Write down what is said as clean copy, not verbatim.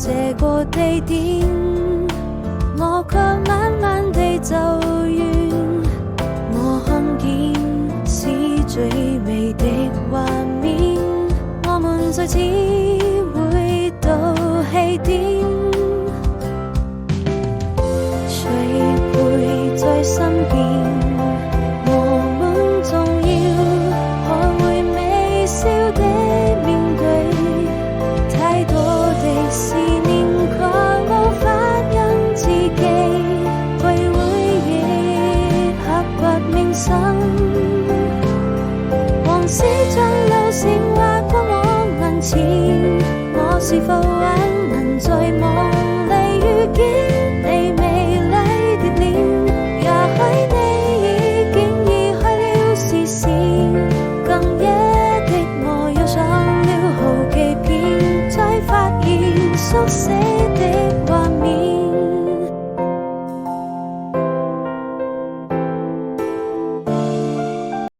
這個地點，我卻慢慢地走遠。我看見是最美的畫面，我們再次回到起點。誰陪在身邊？我們總要學會微笑的面對，太多的思念卻無法因自己去回憶，刻骨銘心。往事像流星劃過我眼前，我是否還能在夢裡遇見你美麗的臉？也許你已經移開了視線，更夜的我又上了好幾遍，才發現宿舍